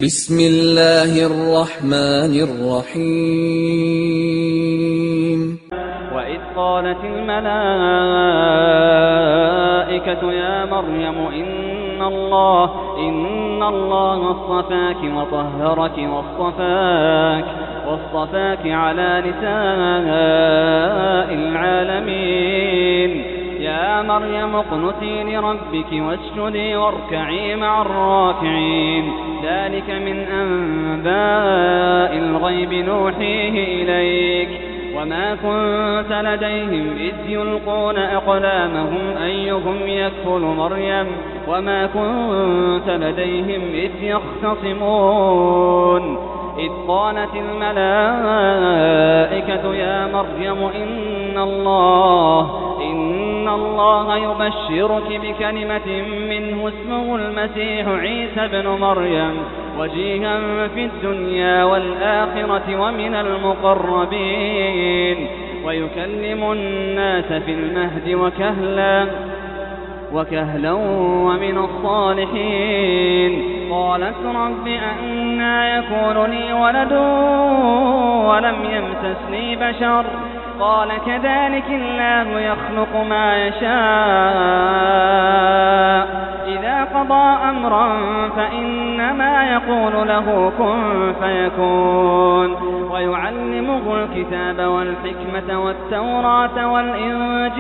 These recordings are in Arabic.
بسم الله الرحمن الرحيم وإذ قالت الملائكة يا مريم إن الله اصطفاك وطهرك واصطفاك على نساء العالمين يا مريم اقنتي لربك واسجدي واركعي مع الراكعين ذلك من أنباء الغيب نوحيه إليك وما كنت لديهم إذ يلقون أقلامهم أيهم يكفل مريم وما كنت لديهم إذ يختصمون إذ قالت الملائكة يا مريم إن الله يبشرك بكلمة منه اسمه المسيح عيسى بن مريم وجيها في الدنيا والآخرة ومن المقربين ويكلم الناس في المهد وكهلا ومن الصالحين قالت رب أنى يكون لي ولد ولم يمسسني بشر قال كذلك الله يخلق ما يشاء إذا قضى أمرا فإنما يقول له كن فيكون ويعلمه الكتاب والحكمة والتوراة والإنجيل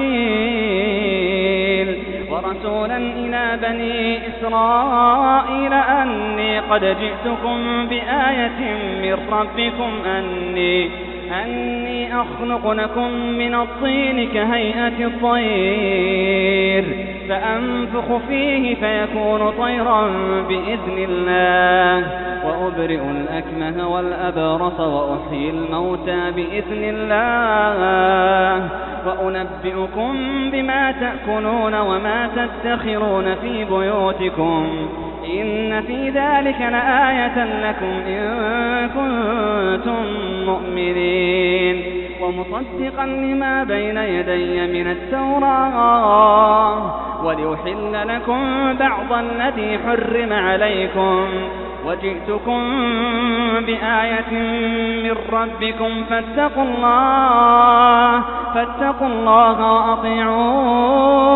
ورسولا إلى بني إسرائيل أني قد جئتكم بآية من ربكم أني أخلق لكم من الطين كهيئة الطير فأنفخ فيه فيكون طيرا بإذن الله وأبرئ الأكمه والأبرص وأحيي الموتى بإذن الله وأنبئكم بما تأكلون وما تدخرون في بيوتكم إن في ذلك لآية لكم إن كنتم مؤمنين ومصدقا لما بين يدي من التوراة ولأحل لكم بعض الذي حرم عليكم وجئتكم بآية من ربكم فاتقوا الله وأطيعون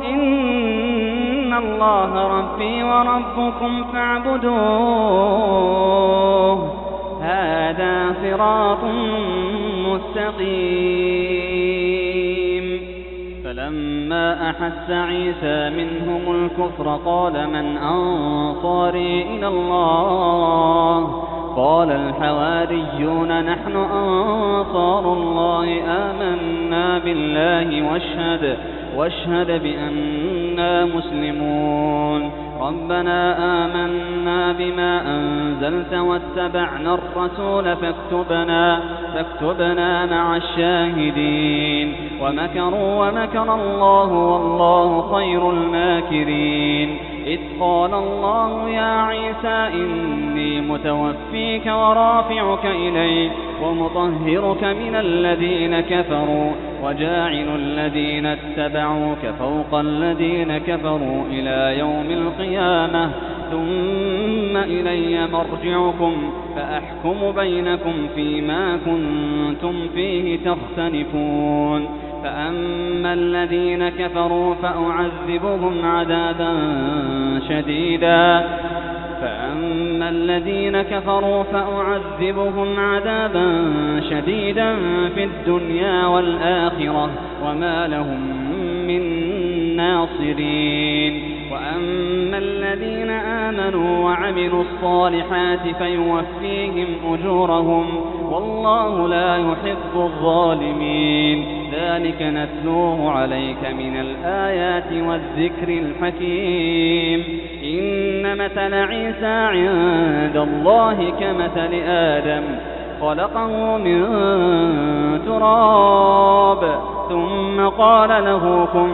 إن الله ربي وربكم فاعبدوه هذا صراط مستقيم فلما أحس عيسى منهم الكفر قال من أنصاري إلى الله قال الحواريون نحن أنصار الله آمنا بالله واشهد بأننا مسلمون ربنا آمنا بما أنزلت واتبعنا الرسول فاكتبنا مع الشاهدين ومكروا ومكر الله والله خير الماكرين إذ قال الله يا عيسى إني متوفيك ورافعك إلي ومطهرك من الذين كفروا وجاعل الذين اتبعوك فوق الذين كفروا إلى يوم القيامة ثم إلي مرجعكم فأحكم بينكم فيما كنتم فيه تختلفون فأما الذين كفروا فأعذبهم عذابا شديدا في الدنيا والآخرة وما لهم من ناصرين وأما الذين آمنوا وعملوا الصالحات فيوفيهم أجورهم والله لا يحب الظالمين ذلك نتلوه عليك من الآيات والذكر الحكيم إن مثل عيسى عند الله كمثل آدم خلقه من تراب ثم قال له كن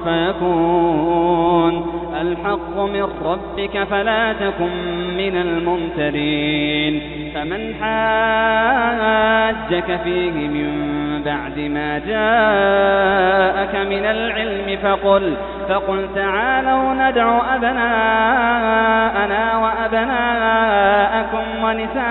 فيكون الحق من ربك فلا تكن من الممترين فمن حاجك فيه من بعد ما جاءك من العلم فقل تعالوا ندع أبناءنا وأبناءكم ونساءنا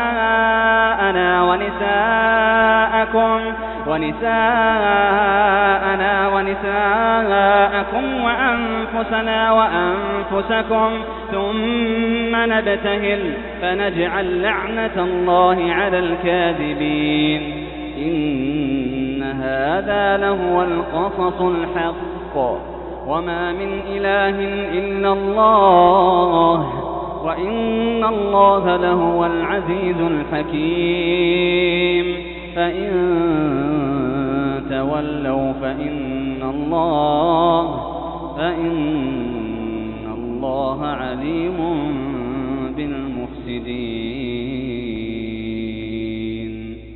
ونساءكم وأنفسنا وأنفسكم ثم نبتهل فنجعل لعنة الله على الكاذبين إن هذا لهو القصص الحق وما من إله إلا الله وإن الله لهو العزيز الحكيم فإن تولوا فإن الله عليم